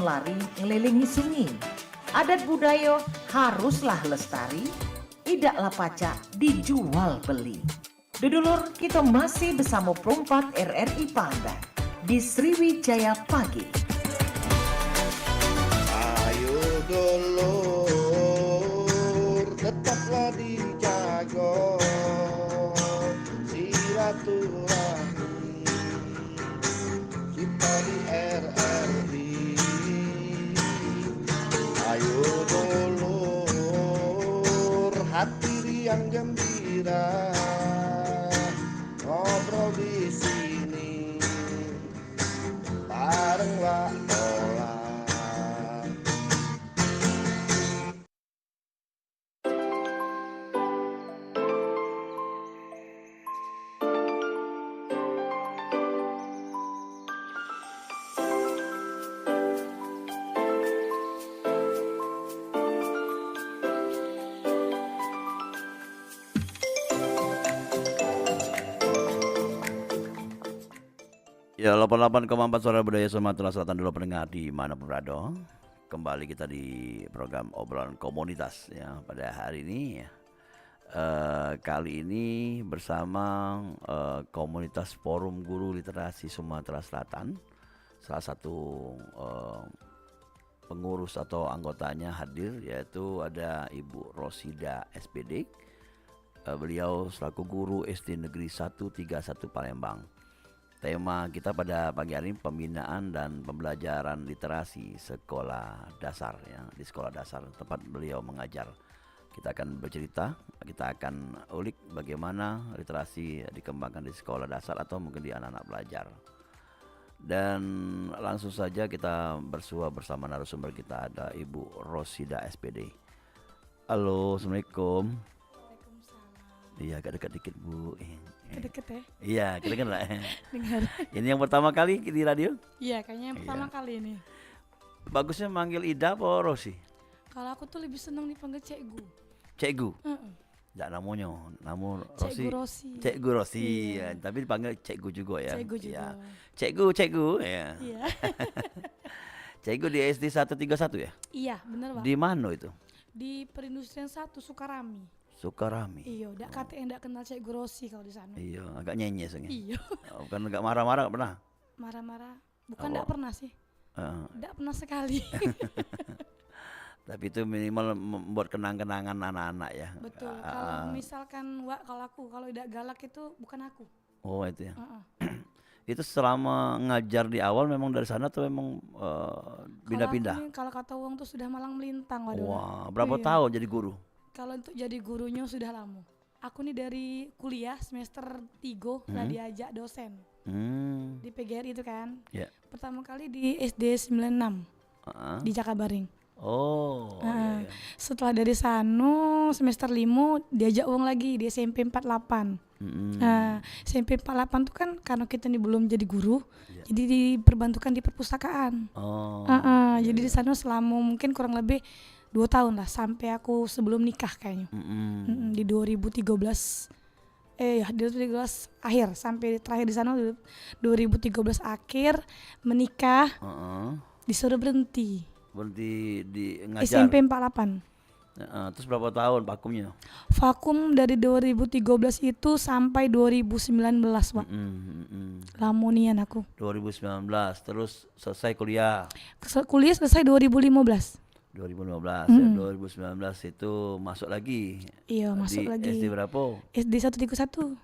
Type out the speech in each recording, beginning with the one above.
lari ngelilingi sini. Adat budaya haruslah lestari, idaklah pacak dijual beli. Dudulur, kita masih bersama Perompak RRI Pangandaran di Sriwijaya Pagi. Ayo dulur, tetaplah dijaga silaturahmi kita di RRI. Ayo dulur, hati riang gembira, ngobrol di sini barenglah olah. Ya, 88,4 Suara Budaya Sumatera Selatan dulu pendengar di mana pun berada. Kembali kita di program obrolan komunitas ya pada hari ini. Kali ini bersama komunitas Forum Guru Literasi Sumatera Selatan. Salah satu pengurus atau anggotanya hadir, yaitu ada Ibu Rosida SPD. Beliau selaku guru SD Negeri 131 Palembang. Tema kita pada pagi hari ini pembinaan dan pembelajaran literasi sekolah dasar ya, di sekolah dasar tempat beliau mengajar. Kita akan bercerita, kita akan ulik bagaimana literasi dikembangkan di sekolah dasar atau mungkin di anak-anak belajar. Dan langsung saja kita bersua bersama narasumber kita, ada Ibu Rosida SPD. Halo, Assalamualaikum. Waalaikumsalam. Iya, agak dekat dikit Bu. Deket ya? Iya, kita lah. Dengar. Ini yang pertama kali di radio? Iya, kayaknya yang pertama kali ini. Bagusnya manggil Ida apa Rosi? Kalau aku tuh lebih senang dipanggil Cikgu. Cikgu? Heeh. Enggak namanya, namun Cikgu Rosi. Cikgu Rosi, Iya. ya, tapi dipanggil Cikgu juga ya. Cikgu juga. Ya. Cikgu ya. Iya. Cikgu di SD 131 ya? Iya, bener Pak. Di mana itu? Di Perindustrian 1 Sukarami. Sukarami. Iya, ndak kate ndak kenal Cikgu Rosi kalau di sana. Iya, agak nyenyes ya. Iya. Bukan agak marah-marah pernah? Marah-marah. Bukan Oh. ndak pernah sih. Heeh. Ndak pernah sekali. Tapi itu minimal membuat kenang-kenangan anak-anak ya. Betul. Kalau misalkan kalau tidak galak itu bukan aku. Oh, itu ya. Heeh. Itu selama ngajar di awal memang dari sana tuh memang pindah-pindah. Kalau kata uang tuh sudah malang melintang, waduh. Wah, berapa Iya. tahun jadi guru? Kalau untuk jadi gurunya sudah lama. Aku nih dari kuliah semester 3 udah diajak dosen di PGRI itu kan. Ya. Pertama kali di SD 96 Heeh. di Jakabaring. Oh, iya, iya. Setelah dari sana semester 5 diajak uang lagi di SMP 48. Nah, SMP 48 tuh kan karena kita nih belum jadi guru, jadi diperbantukan di perpustakaan. Oh. Jadi di sana selama mungkin kurang lebih 2 tahun lah sampai aku sebelum nikah kayaknya. Di 2013 di 2013 akhir sampai terakhir di sana 2013 akhir menikah, disuruh berhenti Berhenti ngajar. SMP 48. Terus berapa tahun vakumnya? Vakum dari 2013 itu sampai 2019 Pak. Lamonian aku. 2019 terus selesai kuliah. Kuliah selesai 2015. 2015 ya, 2019 itu masuk lagi. Iya, masuk di lagi. SD berapa? SD 131.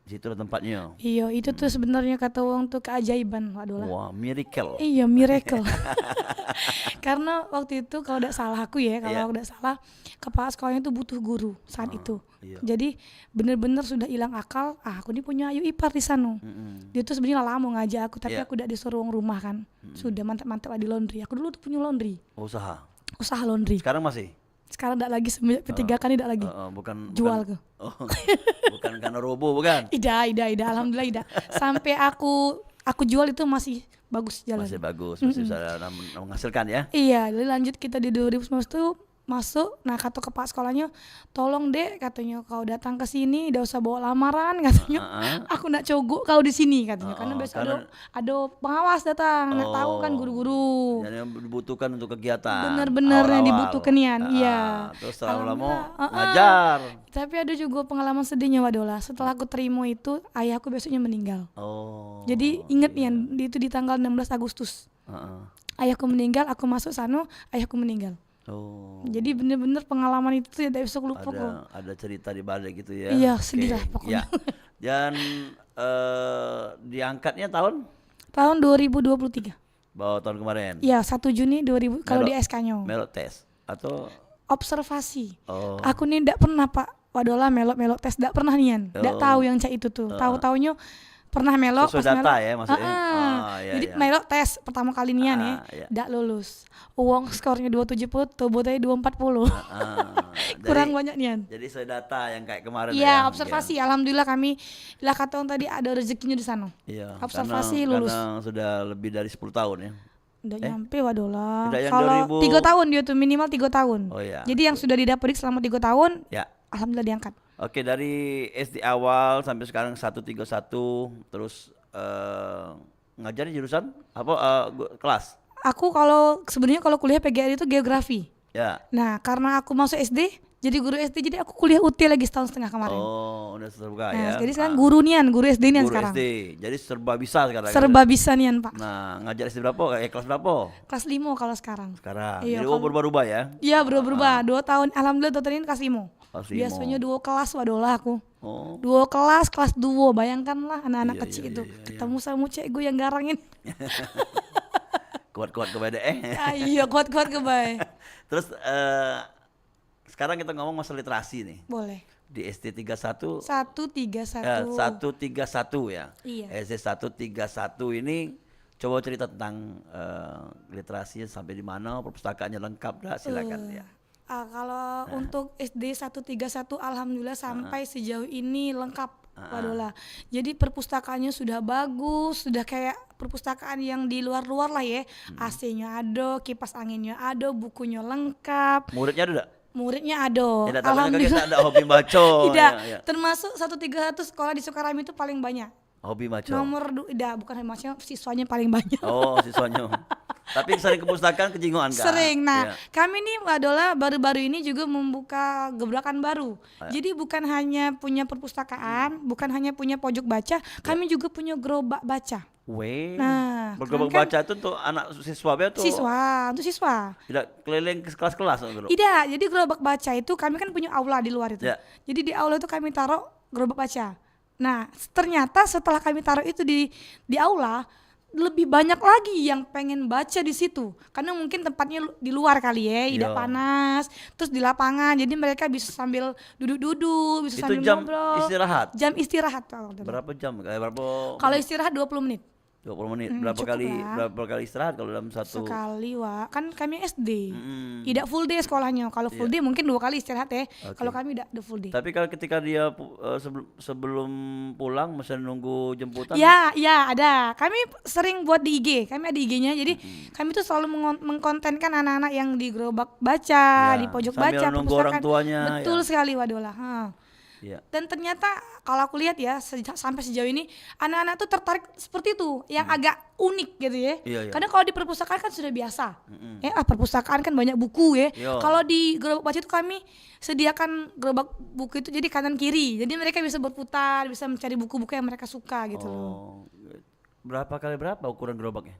Di situ tempatnya. Iya, itu tuh sebenarnya kata orang tuh keajaiban, waduh lah. Wah, miracle. Iya, miracle. Karena waktu itu kalau tidak salah aku ya, kalau tidak salah kepala sekolahnya itu butuh guru saat itu. Iya. Jadi benar-benar sudah hilang akal. Aku ini punya ayu ipar di sana. Dia tuh sebenarnya lama ngajak aku, tapi aku tidak disuruh rumah kan. Sudah mantap-mantap lah di laundry. Aku dulu tuh punya laundry. Usaha laundry. Sekarang masih? Sekarang tidak lagi, semenjak P3 kan tidak lagi. Jual ke. Bukan karena robo bukan? Ida, alhamdulillah Ida. Sampai aku jual itu masih bagus jalan. Masih bagus, masih bisa menghasilkan ya. Iya, lalu lanjut kita di 2019 tuh masuk. Nah kata kepala sekolahnya, tolong dek katanya kau datang ke sini, tidak usah bawa lamaran katanya. Aku nak cogok kau di sini katanya, karena besok ada pengawas datang, nak tahu kan guru-guru. Yang dibutuhkan untuk kegiatan. Bener-bener yang dibutuhkan ya. Iya. Terus lama ngajar. Tapi ada juga pengalaman sedihnya Wadola. Setelah aku terima itu, ayahku besoknya meninggal. Oh. Jadi inget nih, itu di tanggal 16 Agustus. Ayahku meninggal, aku masuk sana, ayahku meninggal. Oh. Jadi bener-bener pengalaman itu ya tidak bisa lupa kok. Ada cerita di balik gitu ya. Iya, sedih lah pokoknya. Ya. Dan diangkatnya tahun 2023. bahwa tahun kemarin. Iya, 1 Juni 2000 kalau di SK-nya. Melok tes atau Observasi. oh. Aku nih tidak pernah Pak Wadola melok tes, tidak pernah nian. Tidak tahu yang cak itu tuh. Tahu-taunya pernah melok sesuai pas data melok. ya maksudnya. Jadi melok tes pertama kali nian ya, iya. tidak lulus. Uang skornya 270, tobotnya 240. Kurang banyak nian. Jadi sesuai data yang kayak kemarin Iya, ya. observasi. Alhamdulillah kami lah kata orang tadi ada rezekinya di sana. Iya. Observasi lulus. Karena sudah lebih dari 10 tahun ya. Udah nyampe Wadola. Udah yang Kalau 2000 3 tahun dia tuh minimal 3 tahun. Oh iya. Jadi yang sudah didapetin selama 3 tahun, Ya. alhamdulillah diangkat. Oke, dari SD awal sampai sekarang 131 terus ngajarin jurusan apa kelas? Aku kalau sebenarnya kalau kuliah PGRI itu geografi. Ya. Nah, karena aku masuk SD, jadi guru SD, jadi aku kuliah UT lagi setahun setengah kemarin. Oh, udah terbuka Nah, ya. jadi sekarang guru SD nian Guru sekarang. SD. Jadi serba bisa sekarang. Serba bisa nian, Pak. Nah, ngajar SD berapa? Kelas berapa? Kelas 5 kalau sekarang. Sekarang. Iya, Jadi berubah-ubah ya. Iya, berubah. 2 tahun. Alhamdulillah 2 tahun ini kelas 5. Kelas 5. Biasanya 2 kelas Wadola aku. Oh. 2 kelas 2. Bayangkanlah anak-anak Iya, kecil iya, itu. iya, Ketemu sama cikgu yang garangin. Kuat-kuat kepada Iya, kuat-kuat kebay. Terus sekarang kita ngomong masalah literasi nih. Boleh. Di SD 31 131. 131 ya. Iya. SD 131 ini coba cerita tentang literasinya sampai di mana, perpustakaannya lengkap dah, silakan ya. Kalau untuk SD 131 alhamdulillah sampai sejauh ini lengkap Wadola. Jadi perpustakaannya sudah bagus, sudah kayak perpustakaan yang di luar-luar lah ya. AC-nya ada, kipas anginnya ada, bukunya lengkap. Muridnya ada? Muridnya ada. Ya, Alhamdulillah. Kita ada hobi baca. Tidak, ya. termasuk 131 sekolah di Sukarami itu paling banyak. Hobi baca. Tidak, bukan maksudnya siswanya paling banyak. Oh, siswanya. Tapi sering ke perpustakaan kejingoan kan? Sering. Nah, Iya. kami nih Wadola baru-baru ini juga membuka gebrakan baru. Jadi bukan hanya punya perpustakaan, bukan hanya punya pojok baca, kami juga punya gerobak baca. Nah, bergerobak kan baca itu untuk anak siswa tuh. Untuk siswa. Tidak keliling ke kelas-kelas gitu. Tidak, jadi gerobak baca itu kami kan punya aula di luar itu. Ya. Jadi di aula itu kami taruh gerobak baca. Nah, ternyata setelah kami taruh itu di aula, lebih banyak lagi yang pengen baca di situ. Karena mungkin tempatnya di luar kali ya, tidak panas. Terus di lapangan, jadi mereka bisa sambil duduk-duduk, bisa Itu sambil jam ngobrol. istirahat. Jam istirahat. Berapa jam? Berapa? Kalau istirahat 20 menit. 20 menit. cukup lah. Berapa kali istirahat kalau dalam satu? Sekali, Wak. Kan kami SD. Tidak full day sekolahnya. Kalau full day mungkin 2 kali istirahat ya. Kalau kami tidak full day. Tapi kalau ketika dia sebelum pulang mesti nunggu jemputan. Ya, ada. Kami sering buat di IG. Kami ada IG-nya. Jadi kami tuh selalu mengkontenkan anak-anak yang di gerobak baca, di pojok sambil baca, nunggu orang tuanya. Betul sekali Wadola. Ya. Dan ternyata kalau aku lihat ya sampai sejauh ini anak-anak tuh tertarik seperti itu, yang agak unik gitu ya. Iya. Karena kalau di perpustakaan kan sudah biasa. Perpustakaan kan banyak buku ya. Iya. Kalau di gerobak baca itu kami sediakan gerobak buku itu jadi kanan kiri. Jadi mereka bisa berputar, bisa mencari buku-buku yang mereka suka gitu loh. Berapa kali berapa ukuran gerobaknya?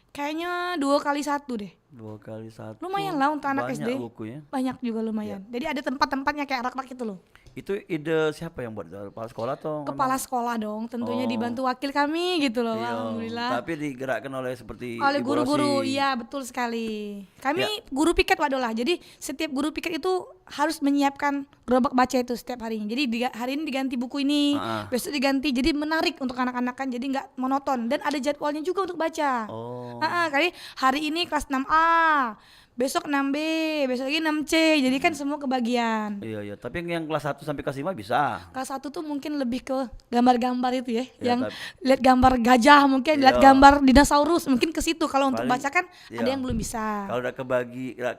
Kayaknya 2x1 deh. 2x1. Lumayan lah untuk anak SD. Banyak bukunya. Banyak juga lumayan. Jadi ada tempat-tempatnya kayak rak-rak itu loh. Itu ide siapa yang buat? Kepala sekolah atau Kepala sekolah dong, tentunya dibantu wakil kami gitu loh. Iya. Alhamdulillah. Tapi digerakkan oleh seperti Oleh Ibu guru-guru, Rosi. iya betul sekali. Kami guru piket Wadola. Jadi setiap guru piket itu harus menyiapkan gerobak baca itu setiap harinya. Jadi hari ini diganti buku ini, besok diganti. Jadi menarik untuk anak-anak kan. Jadi nggak monoton dan ada jadwalnya juga untuk baca. Kali hari ini kelas 6A. besok 6B, besok lagi 6C. Jadi kan semua kebagian. Iya, tapi yang kelas 1 sampai kelas 5 bisa. Kelas 1 tuh mungkin lebih ke gambar-gambar itu ya, Ya, yang lihat gambar gajah mungkin, lihat Iya. gambar dinosaurus mungkin ke situ. Kalau untuk Paling- baca kan ada iya. yang belum bisa. Kalau udah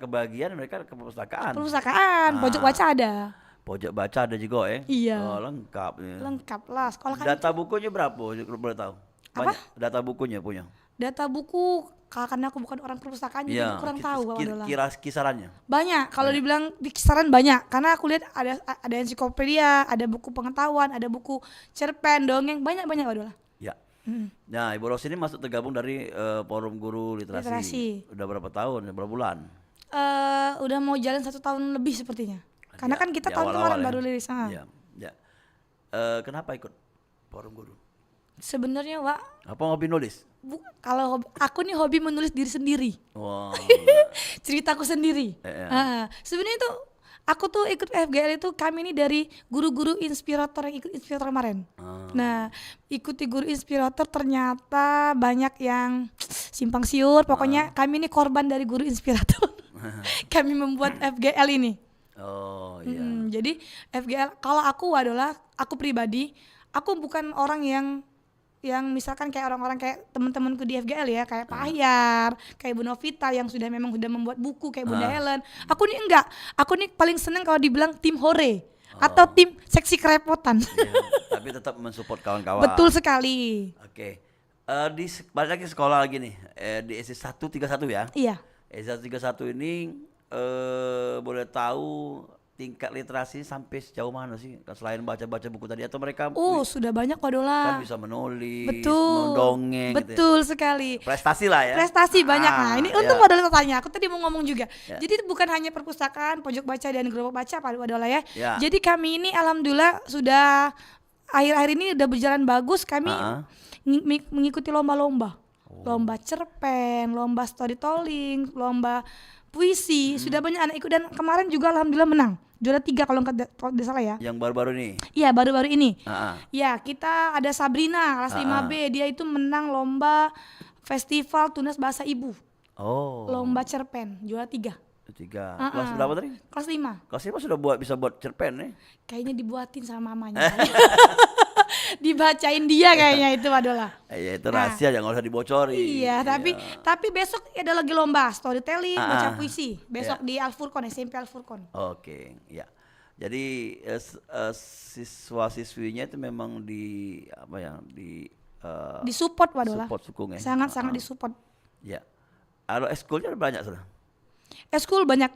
kebagian mereka ke perpustakaan. Perpustakaan, pojok baca ada. Pojok baca ada juga ya. Iya. Oh, lengkap ya. Lengkap lah. Sekolah kan Data bukunya berapa? Boleh tahu? Apa? Banyak. Data bukunya punya. data buku, karena aku bukan orang perpustakaan jadi aku kurang tahu Pak Wadola. Kisarannya. Banyak, kalau dibilang di kisaran banyak, karena aku lihat ada ensiklopedia, ada buku pengetahuan, ada buku cerpen, dongeng, banyak Wadola. Ya. Nah, Ibu Ros ini masuk tergabung dari Forum Guru Literasi. Literasi. Udah berapa tahun? Berapa bulan? Udah mau jalan 1 tahun lebih sepertinya. Karena Ya, kan kita di tahun awal-awal kemarin ya. baru rilis. Ya. Kenapa ikut Forum Guru? Sebenarnya Wak, Apa hobi nulis? kalau aku nih hobi menulis diri sendiri, Wah. ceritaku sendiri. Sebenarnya itu aku tuh ikut FGL itu, kami ini dari guru-guru inspirator yang ikut inspirator kemarin. Nah, ikuti guru inspirator ternyata banyak yang simpang siur. Pokoknya kami ini korban dari guru inspirator. Kami membuat FGL ini. Oh iya. Jadi FGL, kalau aku adalah aku pribadi, aku bukan orang yang misalkan kayak orang-orang kayak teman-temanku di FGL ya, kayak Pak Ahyar, kayak Bu Novita yang memang sudah membuat buku, kayak Bunda Helen. Aku nih enggak. Aku nih paling seneng kalau dibilang tim hore atau tim seksi kerepotan. Iya, tapi tetap mensupport kawan-kawan. Betul sekali. Oke. Balik lagi sekolah lagi nih. Di SD 131 ya. Iya. SD 131 ini boleh tahu tingkat literasi sampai sejauh mana sih? Selain baca-baca buku tadi atau mereka Sudah banyak kan Wadola. bisa menulis, Betul. mendongeng gitu ya. Betul sekali. Prestasi lah ya. Prestasi banyak. Nah, ini untung ya. Wadola tanya. Aku tadi mau ngomong juga. Ya. Jadi itu bukan hanya perpustakaan, pojok baca dan gerobak baca Pak Wadola ya. Ya. Jadi kami ini alhamdulillah sudah akhir-akhir ini udah berjalan bagus. Kami mengikuti lomba-lomba. Lomba cerpen, lomba storytelling, lomba puisi. Sudah banyak anak ikut dan kemarin juga alhamdulillah menang. Juara 3 kalau tidak salah ya. Yang baru-baru nih. Iya, baru-baru ini. Ah. Ya, kita ada Sabrina kelas 5B, dia itu menang lomba festival tunas bahasa ibu. Oh. Lomba cerpen, juara 3. 3. Kelas berapa tadi? Kelas 5. Kelas 5 sudah bisa buat cerpen nih. Kayaknya dibuatin sama mamanya. Dibacain dia kayaknya itu Wadola. Ya itu rahasia jangan usah dibocori. Iya, tapi besok ada lagi lomba storytelling, baca puisi. Besok di Al-Furqon, SMP Al-Furqon. Oke, ya. Jadi siswa-siswinya itu memang Disupport Wadola. support sukung ya. Sangat-sangat disupport. Ya. Kalau eskulnya ada banyak sudah. Eskul banyak.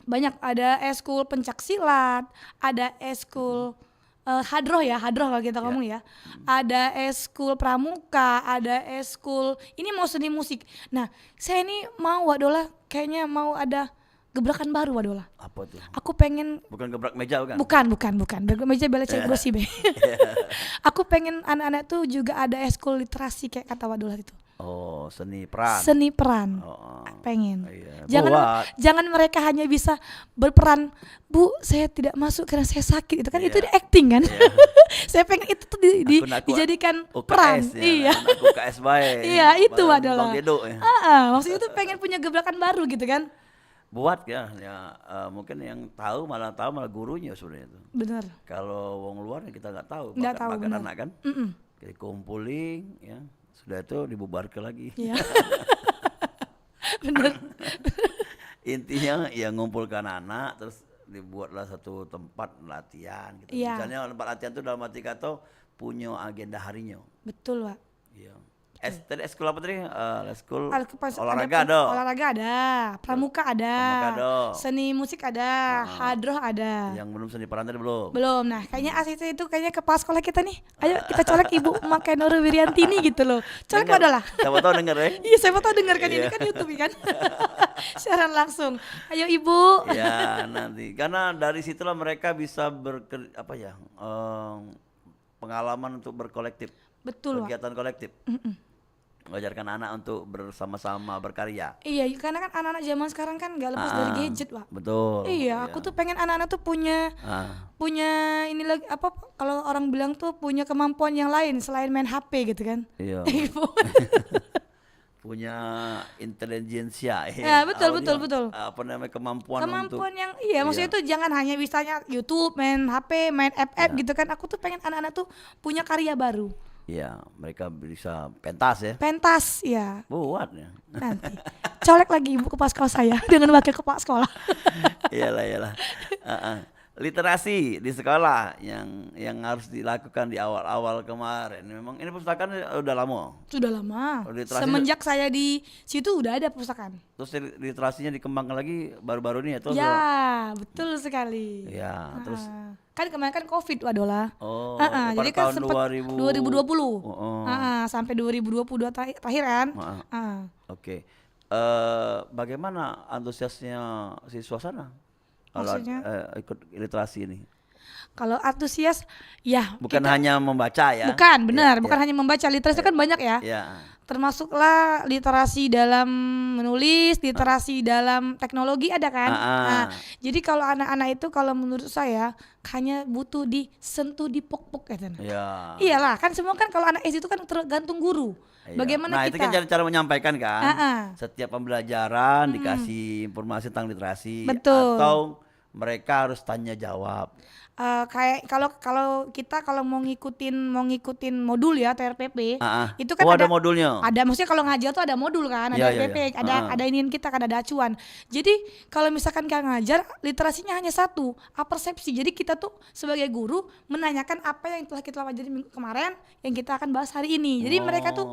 Banyak, ada eskul pencak silat, ada eskul hadroh kalau kita ngomong ya. Ada eskul pramuka, ada eskul ini mau seni musik. Nah, saya ini mau Wadola kayaknya mau ada gebrakan baru Wadola. Apa tuh? Aku pengen Bukan gebrak meja bukan? bukan. Gebrak meja bela cek gosip. Aku pengen anak-anak tuh juga ada eskul literasi kayak kata Wadola itu. Oh, seni peran. Seni peran. Oh, Pengen. iya. Jangan mereka hanya bisa berperan, Bu, saya tidak masuk karena saya sakit. Itu kan itu di acting kan. Saya pengen itu tuh dijadikan UKS, peran. ya, Iya. anak UKS baik. Iya, itu adalah. Bang Dedo ya. Maksudnya itu pengen punya gebrakan baru gitu kan. Buat ya, mungkin yang tahu malah gurunya sebenarnya itu. Bener. Kalau wong luar ya kita nggak tahu. Nggak tahu, bakat benar. anak kan. Jadi kumpulin ya. Sudah itu dibubarkan lagi. Iya. Bener. Intinya ya ngumpulkan anak terus dibuatlah satu tempat latihan gitu. Iya. Misalnya tempat latihan itu dalam arti kata punya agenda harinya. Betul, Pak. Iya. Tadi eskul apa tadi? Eskul Ada olahraga ada. Olahraga ada, pramuka ada, seni musik ada, hadroh ada. Yang belum seni peran tadi belum. Belum. Nah, kayaknya asli itu kayaknya kepala sekolah kita nih. Ayo kita colek Ibu Makai Nurul Wiriantini gitu loh. Colek Wadola. Siapa tahu denger ya. Iya, siapa tahu dengarkan ini kan YouTube kan. Siaran langsung. Ayo Ibu. Ya, nanti karena dari situlah mereka bisa pengalaman untuk berkolektif. Betul, Pak. Kegiatan kolektif. Mengajarkan anak untuk bersama-sama berkarya. Iya, karena kan anak-anak zaman sekarang kan gak lepas dari gadget, Pak. Betul. Iya, aku tuh pengen anak-anak tuh punya ini lagi kalau orang bilang tuh punya kemampuan yang lain selain main HP gitu kan. Iya. punya intelijensia Ya, betul, Kalau betul, dia, betul. apa namanya kemampuan untuk Yang iya maksudnya itu jangan hanya bisanya YouTube, main HP, main app gitu kan. Aku tuh pengen anak-anak tuh punya karya baru. ya mereka bisa pentas ya. Pentas ya. Buat ya. Nanti colek lagi ibu kepala sekolah saya dengan wakil kepala sekolah. Iyalah. Literasi di sekolah yang harus dilakukan di awal-awal kemarin. Memang ini perpustakaan udah lama. Sudah lama. Oh, literasi Semenjak saya di situ udah ada perpustakaan. Terus literasinya dikembangkan lagi baru-baru ini ya terus. Ya, betul sekali. Ya, terus Kan kemarin kan Covid wadola. oh, Jadi pada kan tahun sempat 2020. Oh. Sampai 2022 terakhir kan. Oke. Bagaimana antusiasnya siswa sana kalau Maksudnya? ikut literasi ini? Kalau antusias ya Bukan kita- hanya membaca ya. bukan benar, bukan ya. hanya membaca. Literasi kan banyak ya. Ya. Termasuklah literasi dalam menulis, literasi dalam teknologi ada kan. Nah, jadi kalau anak-anak itu kalau menurut saya hanya butuh disentuh, dipok-pok katanya. Ya. Iyalah, kan semua kan kalau anak SD itu kan tergantung guru. Iya. Bagaimana Nah, kita? itu kan cara menyampaikan kan. Ah. Setiap pembelajaran dikasih informasi tentang literasi Betul. atau mereka harus tanya jawab. Kayak kalau kita kalau mau ngikutin modul ya atau RPP itu kan ada modulnya. ada maksudnya kalau ngajar tuh ada modul kan, ada Iya, RPP, iya. ada iniin kita kan, ada acuan. Jadi kalau misalkan kita ngajar literasinya hanya satu, persepsi. Jadi kita tuh sebagai guru menanyakan apa yang telah kita pelajari minggu kemarin yang kita akan bahas hari ini. Jadi mereka tuh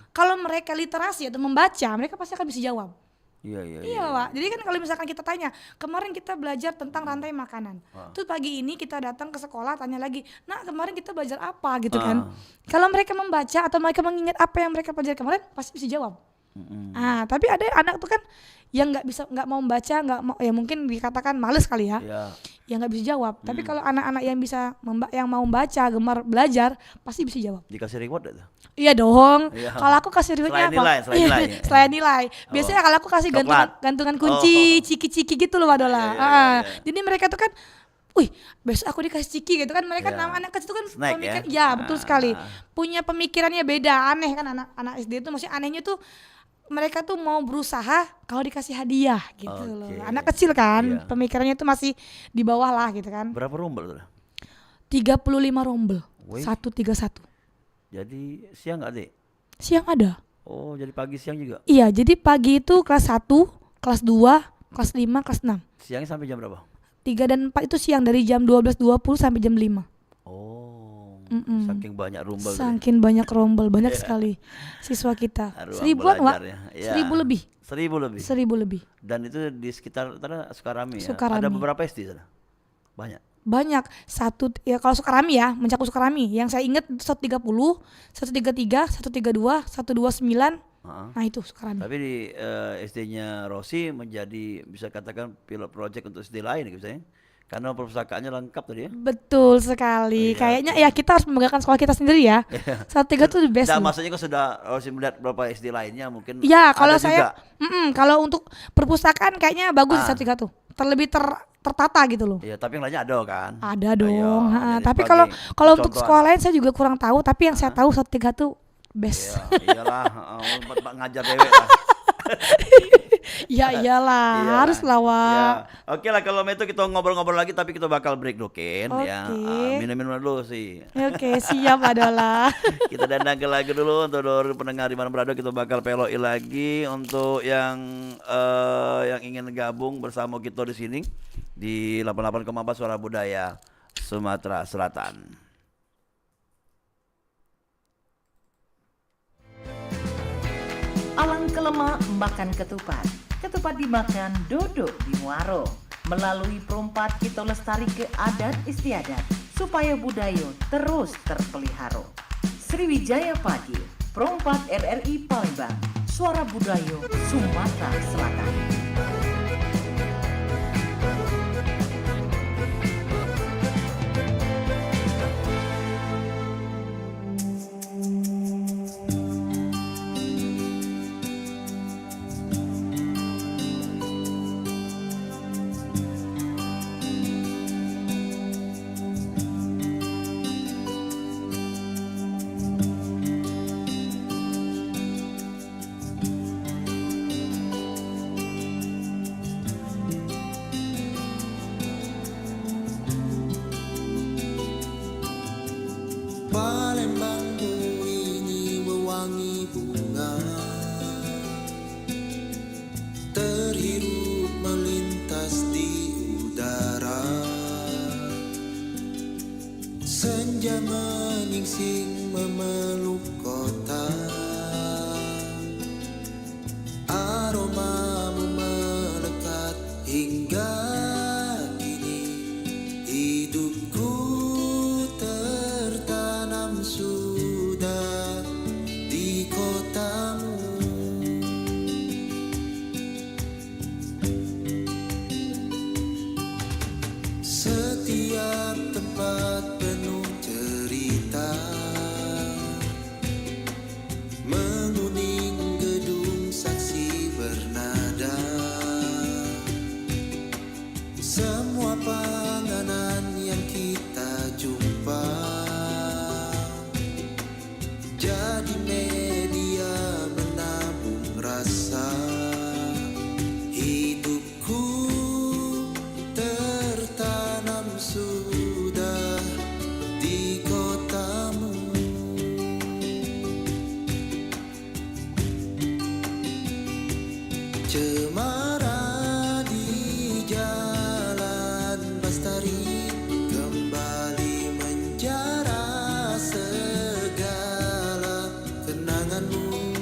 kalau mereka literasi atau membaca, mereka pasti akan bisa jawab. Iya. Iya Pak, jadi kan kalau misalkan kita tanya, kemarin kita belajar tentang rantai makanan, terus pagi ini kita datang ke sekolah tanya lagi, nah kemarin kita belajar apa gitu kan. Kalau mereka membaca atau mereka mengingat apa yang mereka pelajari kemarin, pasti bisa jawab. Tapi ada anak tuh kan yang nggak mau membaca, nggak mau, ya mungkin dikatakan males kali ya, Iya. yang nggak bisa jawab. Tapi kalau anak-anak yang bisa yang mau membaca, gemar belajar, pasti bisa jawab. Dikasih reward itu. Iya dong. Iya. Kalau aku kasih rewardnya Selain apa? nilai, selain nilai. Selain nilai. Biasanya kalau aku kasih Coklat. gantungan kunci, ciki-ciki gitu loh Wadola. Iya. Jadi mereka tuh kan, wih besok aku dikasih ciki gitu kan. Mereka Iya. anak kecil tuh kan Snack ya? ya betul sekali. Punya pemikirannya beda, aneh kan anak SD itu. Maksudnya anehnya tuh mereka tuh mau berusaha kalau dikasih hadiah gitu loh. Oke. Anak kecil kan, Iya. pemikirannya tuh masih di bawah lah gitu kan. Berapa rombel tuh? 35 rombel, Wih. 131. Jadi siang nggak dek? Siang ada. Oh, jadi pagi siang juga. Iya, jadi pagi itu kelas 1, kelas 2, kelas 5, kelas 6. Siangnya sampai jam berapa? 3 dan 4 itu siang dari jam 12.20 sampai jam 5. Oh, Mm-mm. saking banyak rombel. tuh. Saking banyak rombel, banyak sekali siswa kita. Ruang 1000-an, Wak. belajarnya. Iya. 1000 lebih. 1000 lebih. 1000 lebih. Dan itu di sekitar Sukarami ya. Sukarami. Ada beberapa SD sana. Banyak. Banyak. Satu ya kalau Sukarami ya, mencakup Sukarami. Yang saya ingat 130, 133, 132, 129. Nah, itu Sukarami. Tapi di SD-nya Rosi menjadi bisa katakan pilot project untuk SD lain gitu ya. Karena perpustakaannya lengkap tadi ya. Betul sekali. Iya, Kayaknya ya kita harus membanggakan sekolah kita sendiri ya. 103 tuh the best. Nah, loh. maksudnya kalau sudah Rosi melihat beberapa SD lainnya mungkin Ya, kalau ada saya juga. kalau untuk perpustakaan kayaknya bagus di 103 tuh. Terlebih tertata gitu loh. Iya, tapi yang lainnya ada kan. Ada dong. Iya, jadi Tapi sebagai kalau untuk contohan. sekolah lain saya juga kurang tahu, tapi yang saya tahu 103 tuh best. Iya, iyalah, buat ngajar dewek lah. Ya iyalah, Iya. harus lah Wak. Ya. Oke lah kalau itu kita ngobrol-ngobrol lagi tapi kita bakal break dulu Ken ya. Oke. Minum-minum dulu sih. Oke, siap adalah. Kita dandang ke lagi dulu untuk pendengar di mana berada, kita bakal peloi lagi untuk yang ingin gabung bersama kita di sini di 88,4 Suara Budaya Sumatera Selatan. Alang kelema makan ketupat. Ketupat dimakan dodok di muaro. Melalui perompat kita lestari ke adat istiadat supaya budaya terus terpelihara. Sriwijaya Pagi, perompat RRI Palembang, suara budaya Sumatera Selatan. terhirup melintas di udara. Senja menyingsing memeluk kota, aromamu melekat hingga kini. Hidupku tertanam sudah di kotamu. Setiap tempat penuh cerita, menguning gedung saksi bernada. Semua panganan yang kita jumpa jadi media menabung rasa. Hidupku tertanam sudah di kotamu. Cemara di jalan Bastari kembali menjara segala kenanganmu.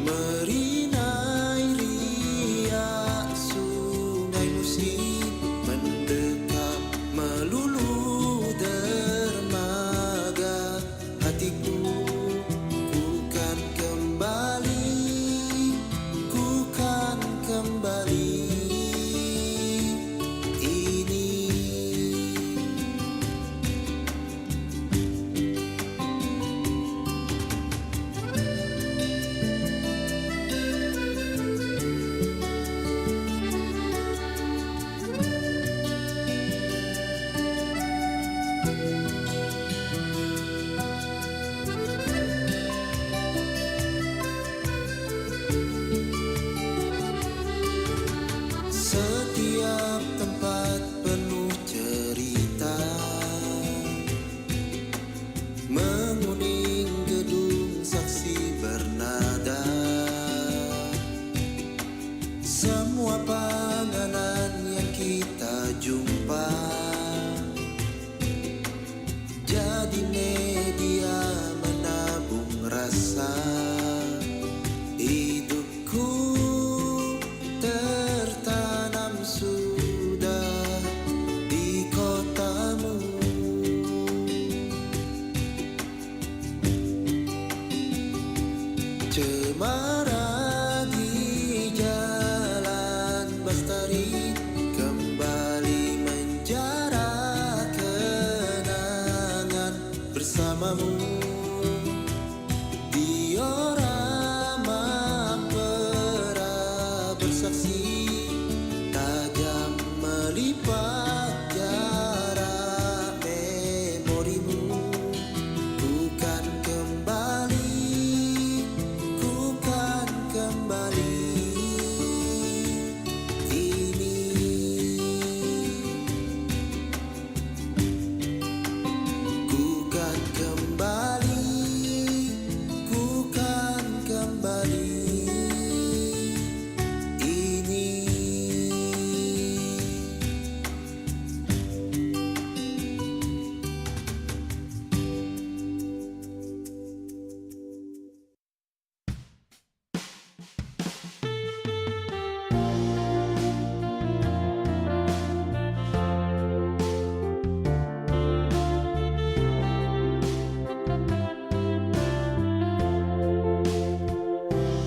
Merinai riak sungai Musi mendekat melulu dermaga hatiku. Ku kan kembali, ku kan kembali ini. Setiap tempat penuh cerita, menguning gedung saksi bernada. Semua panganan yang kita jumpa jadi media menabung rasa. Hidupku tertanam sudah di kotamu. Cemara di jalan Bastari kembali menjara kenangan bersamamu. Diorama pera bersaksi tajam melipat jarak memorimu. Ku kan kembali, ku kan kembali ini. Ku kan kembali, ku kan kembali ini.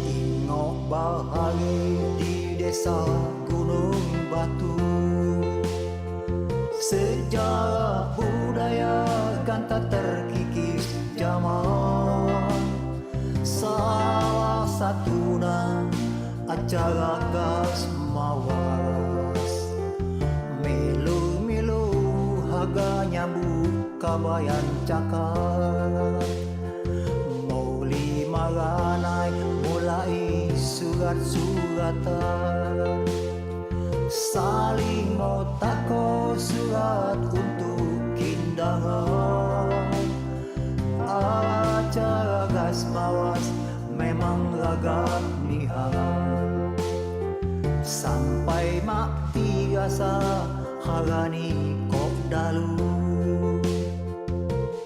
Ingok bahari di desa Gunung Batu, sejarah budaya kan tak terkikis zaman. Salah satunya acara gas mawas, milu-milu harga nyambut kabayan cakar. Mau lima ranai mulai surat-suratan, saling mau tako surat untuk kindangan. Acara gas mawas memang ragam nihan, sampai mati rasa harani kok dalu.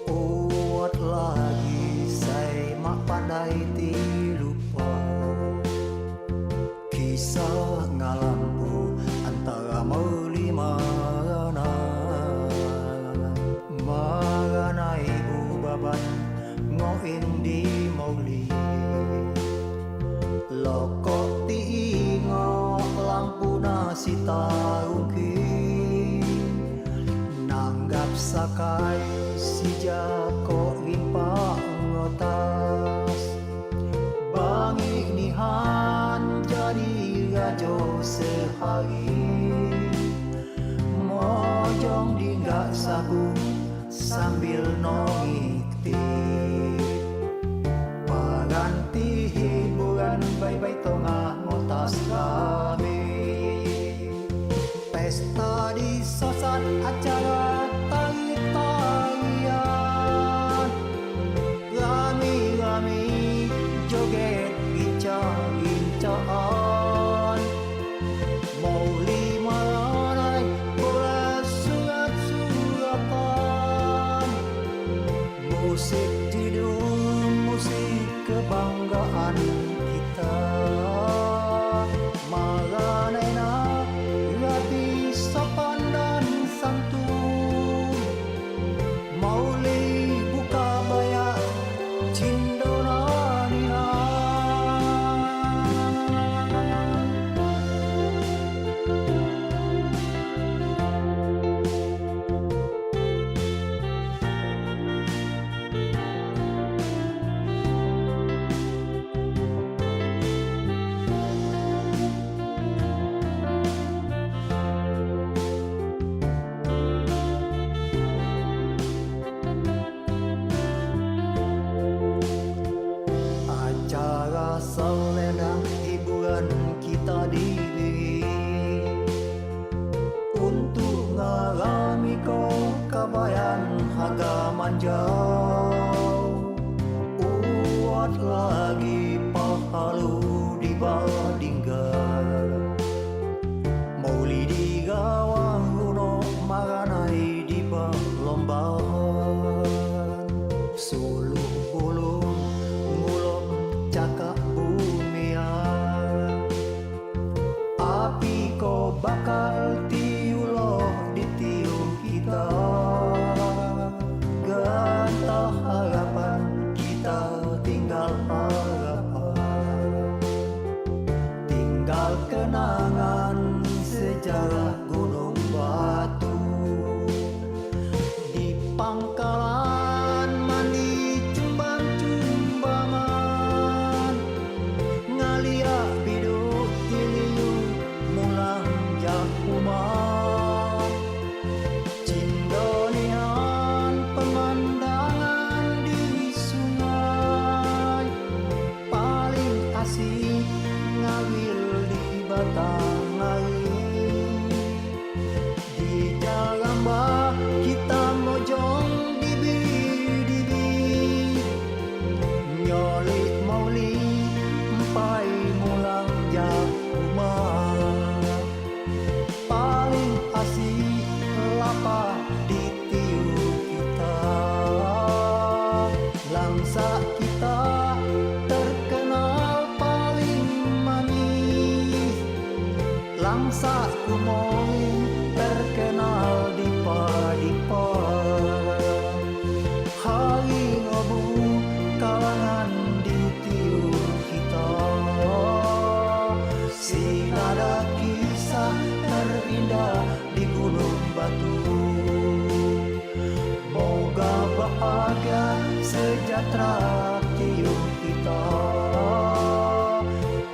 Uat lagi saya mak pandai ti lupa kisah ngalampu antara meuli marana ibu baban ngoin di mauli lokok tiingo lampu nasi taungki nanggap sakai si jako rimpa ngotas bangi nihan jadi rajo sehari mojong dinggak sabu sambil nongikti paganti hiburan bye-bye tengah ngotas kami pesta di sosat acara tari-tarian rami-rami joget gincang-gincaan mauli maranai bola surat-suratan musik tidur musik kebanggaan kita maranai nak rapi sopan dan santun mauli buka bayak cindona nihan. Acara selendang hiburan kita diberi untuk ngalami kau kabayan harga manjau uat lagi pahalu dibandingkan mauli di gawang luno maranai di lombahan suluh bulung ngulom cakap bumian api ko bakal tiuloh di tiup kita gantah harapan kita tinggal harapan tinggal kenangan sejarah gunung batu di pangkalan mandi cumbang-cumbangan ngaliak biduk tiliu mulang jakuman cindonian pemandangan di sungai paling asik ngawil di batang air di jalamba kita mojong dibi-dibi nyolik mauli empai mulang jakuman paling asik lapar di tiup kita langsa kita terkenal paling manis langsa kumoy terkenal di padipa hari ngobu kalangan di tiup kita sing ada kisah terindah di gunung batu moga bahagia sejahtera tiup kita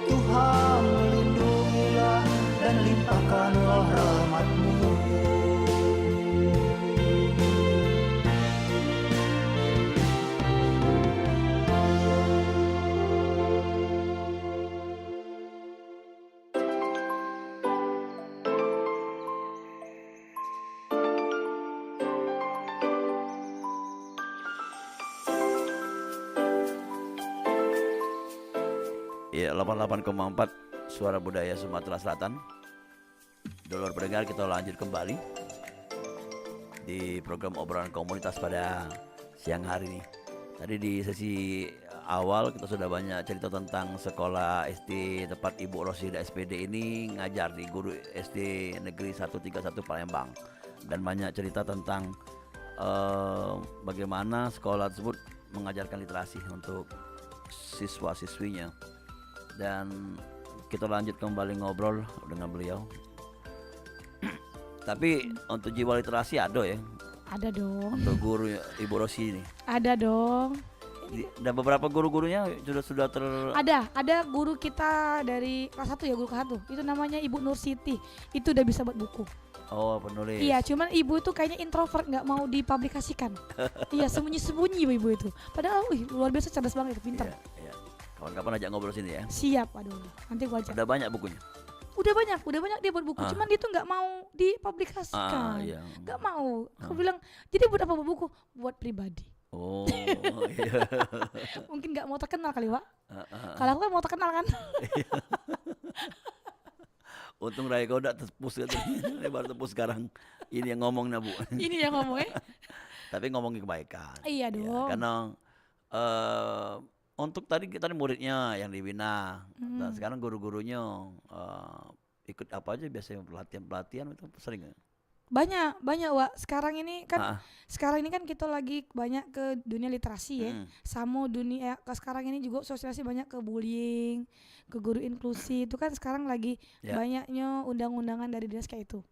Tuhan lindungilah dan limpahkanlah rahmat-Mu. Ya 88,4 Suara Budaya Sumatera Selatan. Dulur pendengar, kita lanjut kembali di program obrolan komunitas pada siang hari ini. Tadi di sesi awal kita sudah banyak cerita tentang sekolah SD tempat Ibu Rosida SPD ini ngajar di guru SD Negeri 131 Palembang, dan banyak cerita tentang bagaimana sekolah tersebut mengajarkan literasi untuk siswa-siswinya. Dan kita lanjut kembali ngobrol dengan beliau. Tapi untuk jiwa literasi ada ya Ada dong. untuk guru Ibu Rosi ini. Ada dong. Dan beberapa guru-gurunya sudah Ada guru kita dari kelas 1 ya, guru kelas 1. Itu namanya Ibu Nur Siti. Itu udah bisa buat buku. Oh, penulis. Iya, cuman ibu itu kayaknya introvert, nggak mau dipublikasikan. Iya, sembunyi-sembunyi ibu itu. Padahal luar biasa cerdas banget, pintar. Iya, iya. Kawan-kawan ajak ngobrol sini ya. Siap, aduh. Nanti gua ajak. Udah banyak bukunya. Udah banyak dia buat buku. Cuman dia tuh nggak mau dipublikasikan. Iya. Nggak mau. Aku bilang, jadi buat apa buku? Buat pribadi. Oh, iya. Mungkin nggak mau terkenal kali, Pak. Kalau aku kan mau terkenal kan. Untung Raiko udah tepus katanya. Baru tepus sekarang. Ini yang ngomongnya, Bu. Ini yang ngomongnya. Tapi ngomongin kebaikan. Iya Ya, dong. karena untuk tadi muridnya yang dibina, dan sekarang guru-gurunya ikut apa aja biasanya, pelatihan itu sering nggak? Banyak Wak. Sekarang ini kan kita lagi banyak ke dunia literasi ya. Sama dunia sekarang ini juga sosialisasi banyak ke bullying, ke guru inklusi. Itu kan sekarang lagi banyaknya undang-undangan dari dinas kayak itu.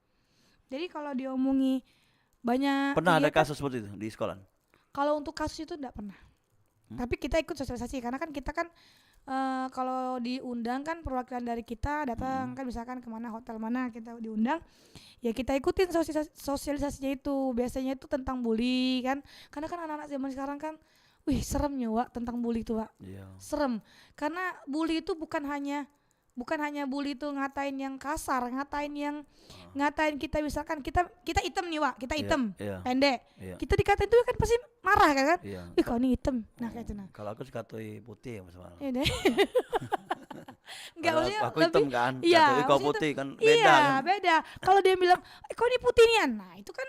Jadi kalau diomongi banyak Pernah ada kegiatan, kasus seperti itu di sekolah? kalau untuk kasus itu enggak pernah. Tapi kita ikut sosialisasi karena kan kita kan kalau diundang kan perwakilan dari kita datang kan, misalkan kemana hotel mana kita diundang, ya kita ikutin sosialisasinya itu. Biasanya itu tentang bully kan, karena kan anak-anak zaman sekarang kan seremnya Wak tentang bully itu Wak. Iya. Serem karena bully itu bukan hanya bully itu ngatain yang kasar, ngatain kita, misalkan kita hitam nih Wak, kita hitam, Iya. pendek, Iya. kita dikatain itu kan pasti marah kan? Iya. Wih kau ini hitam, nah kayak itu nah. Kalau aku dikatoi putih ya masalah. Iya deh. Enggak, Kalau maksudnya aku hitam kan, iya, katoi kau maksudnya putih kan, iya, beda kan. beda. Kalau dia bilang, kau ini putih nian, nah itu kan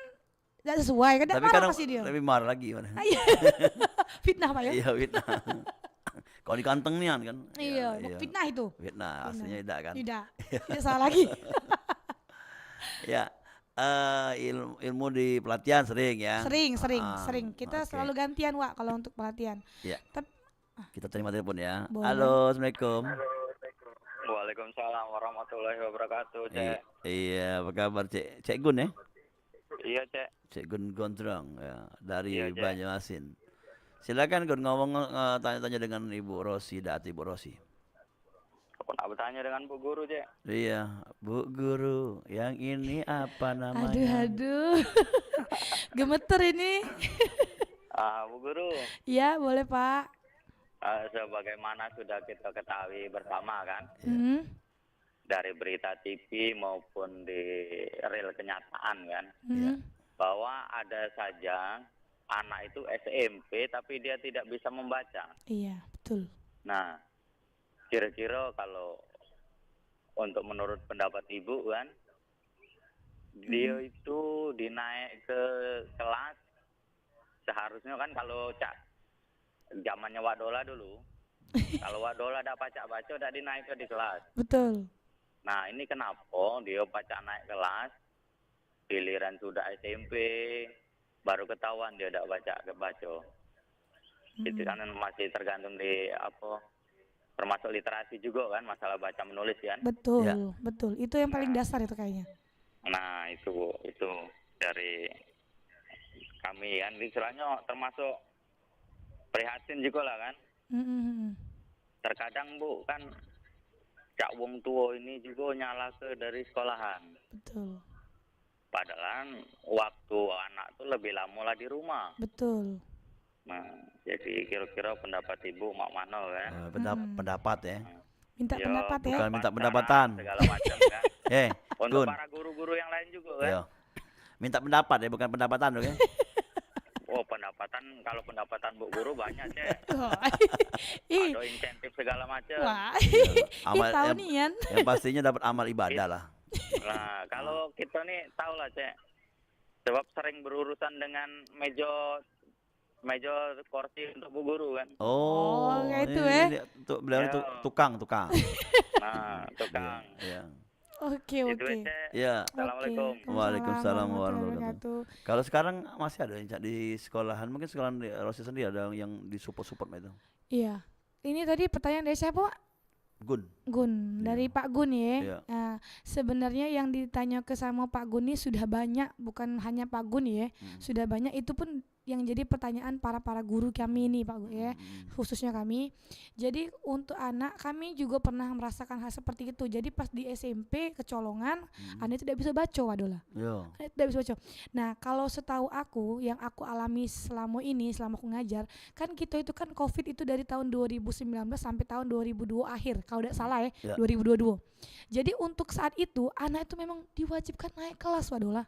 tidak sesuai kan, Tapi marah kadang pasti dia. lebih marah lagi mana. Iya. Fitnah Pak ya? Iya, fitnah. Kalau di kanteng nian kan. Iya, fitnah itu. Fitnah, aslinya tidak kan. Tidak salah lagi. Ya, ilmu di pelatihan sering ya. Sering. Kita oke. selalu gantian Wak kalau untuk pelatihan. Ya. Tapi Kita terima telepon ya. Boleh. Halo, Assalamualaikum. Waalaikumsalam warahmatullahi wabarakatuh, Cek. Iya, apa kabar Cek Gun ya? Iya, Cek. Cek Gun Gondrong ya, dari Iya, Cek. Banyuasin. Silakan Gun ngomong, tanya-tanya dengan Ibu Rosi, Ibu Rosi. Aku nak bertanya dengan Bu Guru, Cek. Iya, Bu Guru, yang ini apa namanya? aduh. Gemeter ini. Bu Guru, Iya, boleh Pak. sebagaimana sudah kita ketahui bersama kan, Hmm. dari berita TV maupun di real kenyataan kan, Hmm. bahwa ada saja anak itu SMP tapi dia tidak bisa membaca. Iya, betul. Nah, kira-kira kalau untuk menurut pendapat Ibu kan, dia itu dinaik ke kelas, seharusnya kan kalau zamannya Wadola dulu, kalau Wadola ada baca-baca udah dinaik di kelas. Betul. Nah, ini kenapa dia baca naik kelas, giliran sudah SMP, baru ketahuan dia udah baca. Itu kan masih tergantung di termasuk literasi juga kan, masalah baca menulis kan. Betul, Ya. betul. Itu yang paling dasar itu kayaknya. Nah, itu dari kami kan, istilahnya termasuk prihatin juga lah kan. Terkadang Bu kan cak wong tua ini juga nyala ke dari sekolahan. Betul. Padahal waktu anak tuh lebih lama lah di rumah. Betul. Nah, jadi kira-kira pendapat Ibu mak mana kan? Pendapat ya. Minta Ya, pendapat ya. Bukan minta pendapatan. Segala macam kan. Untuk Gun. para guru-guru yang lain juga kan. Iya. Minta pendapat ya, bukan pendapatan oke? Oh, pendapatan kalau pendapatan Bu Guru banyak, Cek. Wah. Ih, Ada insentif segala macam. wah. Amal Tahu yang, nih Yan. yang pastinya dapat amal ibadah lah. Nah, kalau kita nih tahu lah, Cek. Sebab sering berurusan dengan meja kursi untuk Bu Guru kan. Oh, kayak itu, Untuk beliau itu Ya. tukang. Nah, tukang. Iya. Oke, Itu oke. aja. Iya. Assalamualaikum. Waalaikumsalam warahmatullahi wabarakatuh. Kalau sekarang masih ada yang di sekolahan, mungkin sekolahan di Rosi sendiri ada yang di support itu. Iya. Ini tadi pertanyaan dari siapa, Pak? Gun. Gun, dari Iya. Pak Gun ya. Iya. Nah, sebenarnya yang ditanya ke sama Pak Gun ini sudah banyak, bukan hanya Pak Gun ya. Sudah banyak, itu pun yang jadi pertanyaan para guru kami ini Pak Gun ya, khususnya kami. Jadi untuk anak kami juga pernah merasakan hal seperti itu. Jadi pas di SMP kecolongan, anak tidak bisa baca, waduh lah. Yo. Anak tidak bisa baca. Nah, kalau setahu aku yang aku alami selama aku ngajar, kan kita itu kan COVID itu dari tahun 2019 sampai tahun 2002 akhir, kalau tidak salah ya, Ya. 2022. Jadi untuk saat itu anak itu memang diwajibkan naik kelas, waduh lah.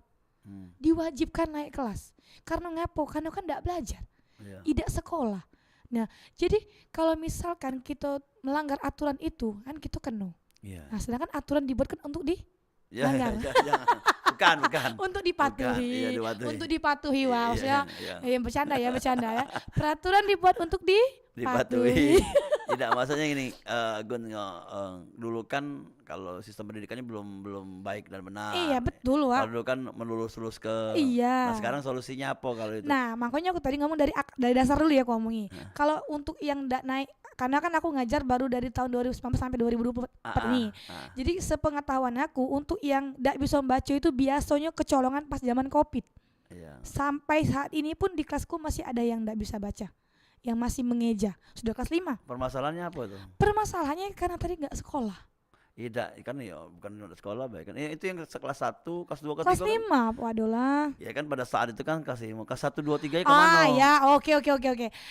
Diwajibkan naik kelas. Karena ngapo? Karena kan tidak belajar, Iya. tidak sekolah. Nah, jadi kalau misalkan kita melanggar aturan itu, kan kita kena. Iya. Nah, sedangkan aturan dibuat kan untuk Ya, langgar. jangan. Bukan. untuk dipatuhi, Iya, dipatuhi. untuk dipatuhi, Iya, wah, maksudnya iya. bercanda ya. Peraturan dibuat untuk Dipatuhi. dipatuhi. Tidak, maksudnya gini, Gun, dulu kan kalau sistem pendidikannya belum baik dan benar. Iya betul, Wak. Kalau dulu kan melurus ke. Iya. Nah, sekarang solusinya apa kalau itu? Nah, makanya aku tadi ngomong dari dasar dulu ya aku ngomongi. Kalau untuk yang ndak naik, karena kan aku ngajar baru dari tahun 2019 sampai 2024 nih. Jadi sepengetahuan aku, untuk yang ndak bisa membaca itu biasanya kecolongan pas zaman Covid. Iya. Sampai saat ini pun di kelasku masih ada yang ndak bisa baca, yang masih mengeja, sudah kelas 5. Permasalahannya apa itu? Permasalahannya karena tadi nggak sekolah. Tidak, kan ya bukan udah sekolah baik kan. Itu yang kelas 1, kelas 2, kelas 3. Kelas 5, waduh lah. Ya kan pada saat itu kan kelas 5, kelas 1, 2, 3 Ah kemana? ya, oke.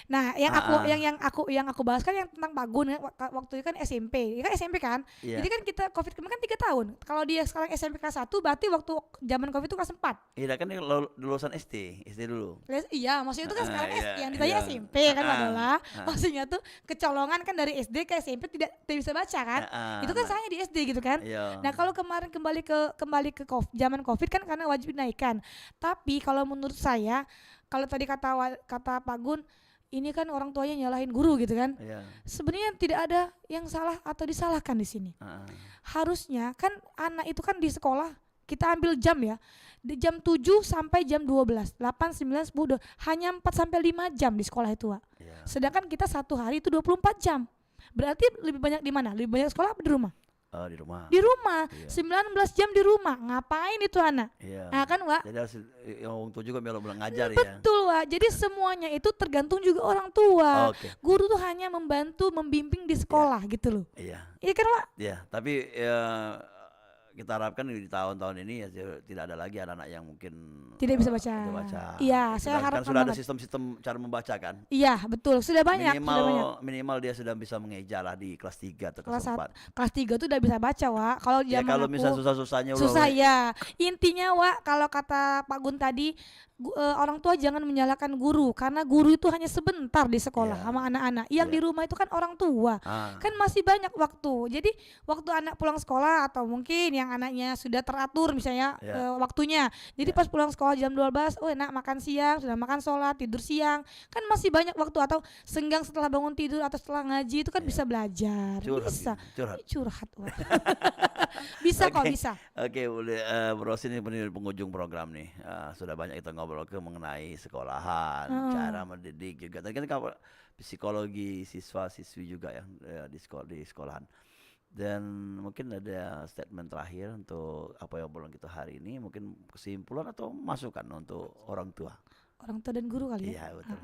Nah, yang aku bahas kan yang tentang Pak Gun ya, waktu itu kan SMP. Ya kan SMP kan? Iya. Jadi kan kita Covid kemarin kan 3 tahun. Kalau dia sekarang SMP kelas 1, berarti waktu zaman Covid itu kelas 4. Iya kan ini lulusan SD dulu. Iya, maksudnya itu kan sekarang iya, yang ditanya iya. SMP kan adalah maksudnya tuh kecolongan kan dari SD ke SMP tidak bisa baca kan? Itu kan saya di SD gitu kan? Iya. Nah, kalau kemarin kembali ke zaman Covid kan karena wajib dinaikkan. Tapi kalau menurut saya, kalau tadi kata Pak Gun, ini kan orang tuanya nyalahin guru gitu kan? Iya. Sebenarnya tidak ada yang salah atau disalahkan di sini. Harusnya kan anak itu kan di sekolah kita ambil jam ya. Di jam 7 sampai jam 12, 8, 9, 10, hanya 4 sampai 5 jam di sekolah itu, Wak. Iya. Sedangkan kita satu hari itu 24 jam. Berarti lebih banyak di mana? Lebih banyak sekolah apa di rumah? Di rumah. Di rumah, Iya. 19 jam di rumah. Ngapain itu anak? Iya. Nah kan, Wak? Jadi harus orang tua juga belum ngajar ya. Betul, Wak. Jadi semuanya itu tergantung juga orang tua. Oke. Guru tuh hanya membantu, membimbing di sekolah gitu loh. Iya. Iya kan, Wak? Iya, tapi ya, kita harapkan di tahun-tahun ini ya tidak ada lagi anak-anak yang mungkin Tidak bisa baca. tidak baca. Iya, saya Kan harapkan sudah ada banget. sistem-sistem cara membaca kan. Iya, betul. Sudah banyak, sudah banyak. Minimal dia sudah bisa mengeja lah di kelas 3 atau Kelas kelas 4. Kelas 3 tuh udah bisa baca, Wak. Kalau Ya zaman kalau aku misal susah-susahnya susah ya. Intinya, Wak, kalau kata Pak Gun tadi, orang tua jangan menyalahkan guru, karena guru itu hanya sebentar di sekolah Iya. sama anak-anak. Yang Iya. di rumah itu kan orang tua. Kan masih banyak waktu. Jadi waktu anak pulang sekolah atau mungkin yang anaknya sudah teratur misalnya Iya. waktunya. Jadi Iya. pas pulang sekolah jam 12, oh enak makan siang, sudah makan sholat, tidur siang. Kan masih banyak waktu, atau senggang setelah bangun tidur atau setelah ngaji itu kan bisa belajar. Bisa. Curhat. Curhat, Wak. Bisa kok, Oke. bisa. Oke, boleh Bros, ini penghujung program nih. Sudah banyak kita ngobrol mengenai sekolahan, cara mendidik juga. Tadi kan kalau psikologi siswa-siswi juga ya, di sekolahan. Dan mungkin ada statement terakhir untuk apa yang belum kita hari ini, mungkin kesimpulan atau masukan untuk orang tua. Orang tua dan guru kali ya. Iya, betul.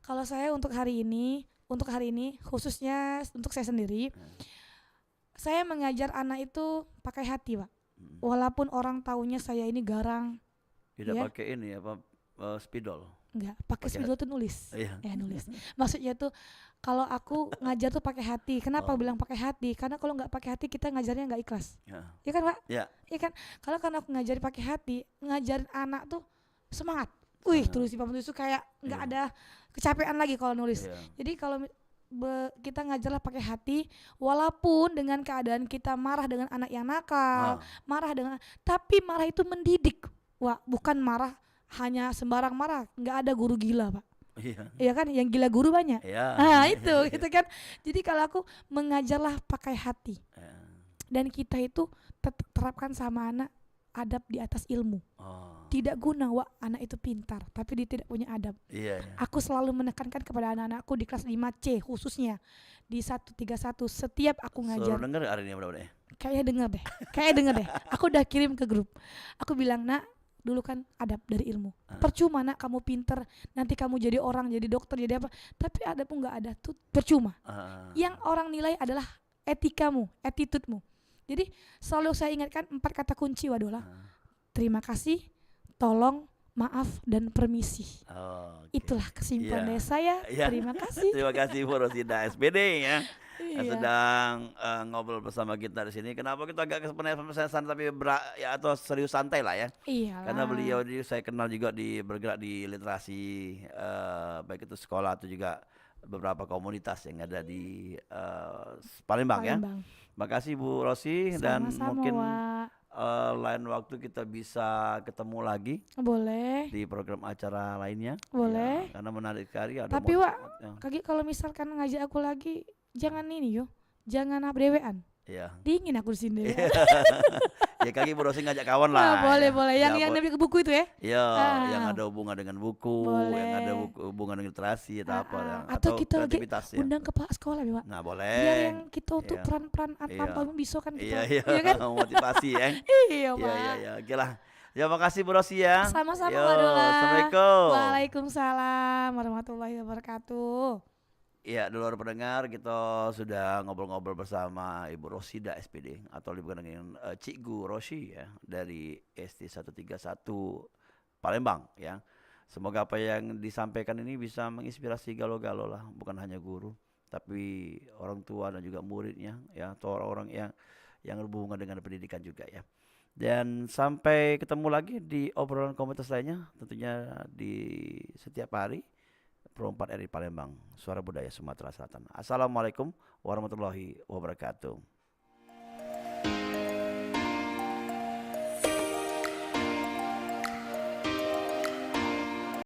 Kalau saya untuk hari ini khususnya untuk saya sendiri, saya mengajar anak itu pakai hati, Pak. Walaupun orang taunya saya ini garang, Tidak Iya. pakai ini apa spidol. enggak, pakai spidol tuh nulis. Iya. Ya, nulis. Maksudnya tuh kalau aku ngajar tuh pakai hati. Kenapa bilang pakai hati? Karena kalau nggak pakai hati kita ngajarnya nggak ikhlas. Ya. Iya kan, Pak? Ya. Iya kan? Kalau aku ngajarin pakai hati, ngajarin anak tuh semangat. wih tulis di papan tulis itu kayak nggak Iya. ada kecapean lagi kalau nulis. Iya. Jadi kalau kita ngajarlah pakai hati, walaupun dengan keadaan kita marah dengan anak yang nakal, marah dengan, tapi marah itu mendidik. Wah, bukan marah hanya sembarang marah. Nggak ada guru gila, Pak. Iya. Iya kan, yang gila guru banyak. Iya. Nah itu gitu kan. Jadi kalau aku mengajarlah pakai hati, Iya. dan kita itu terapkan sama anak adab di atas ilmu. Oh. Tidak guna wah anak itu pintar tapi dia tidak punya adab. Iya, iya. Aku selalu menekankan kepada anak-anakku di kelas 5C khususnya di 131 setiap aku ngajar. Suruh denger hari ini mudah-mudahan. Kayaknya denger deh. Aku udah kirim ke grup. Aku bilang, "Nak, dulu kan adab dari ilmu. Percuma nak kamu pinter, nanti kamu jadi orang, jadi dokter, jadi apa. Tapi adabmu nggak ada tuh percuma. Yang orang nilai adalah etikamu, attitude-mu." Jadi selalu saya ingatkan 4 kata kunci Wadola. Terima kasih, tolong, maaf, dan permisi. Oh, oke. Itulah kesimpulan Iya. dari saya. Iya. Terima kasih. Terima kasih Bu Rosida SPD ya. Yang Iya. sedang ngobrol bersama kita di sini. Kenapa kita agak kepenesan tapi ya atau serius santai lah ya. Iyalah. Karena beliau ini saya kenal juga bergerak di literasi baik itu sekolah atau juga beberapa komunitas yang ada di Palembang ya. Palembang. Makasih Bu Rosi dan Sama-sama, mungkin Wak. lain waktu kita bisa ketemu lagi Boleh. di program acara lainnya. Boleh. Ya, karena menarik sekali. Ada Tapi Wak, ya. Kaki kalau misalkan ngajak aku lagi, jangan ini yo. Jangan abdewean. Iya. Dingin aku di sini. Ya kaki Bu Rosi ngajak kawan lah. Boleh, ya. boleh. Yang Ya, dari buku itu ya? Iya, Ah. yang ada hubungan dengan buku, Boleh. yang ada hubungan dengan literasi atau apa, yang- Atau kita lagi kreativitas ya. undang kepala sekolah ya, Pak. Nah boleh. Biar yang kita untuk Iya. peran-peran Iya. tanpa bisa kan kita. Iya, iya, Iya kan? motivasi ya. Iya, Pak. Iya, iya, iya. Oke lah. Ya makasih Bu Rosi ya. Sama-sama, Yo, Mbak Dola. Assalamualaikum. Waalaikumsalam warahmatullahi wabarakatuh. Iya, dulur pendengar, kita sudah ngobrol-ngobrol bersama Ibu Rosida SPD atau lebih dikenal dengan Cikgu Rosi ya dari SD 131 Palembang ya. Semoga apa yang disampaikan ini bisa menginspirasi galau-galau lah, bukan hanya guru, tapi orang tua dan juga muridnya ya, atau orang-orang yang berhubungan dengan pendidikan juga ya. Dan sampai ketemu lagi di obrolan komunitas lainnya, tentunya di setiap hari. Pro 4 RI Palembang, Suara Budaya Sumatera Selatan. Assalamualaikum warahmatullahi wabarakatuh.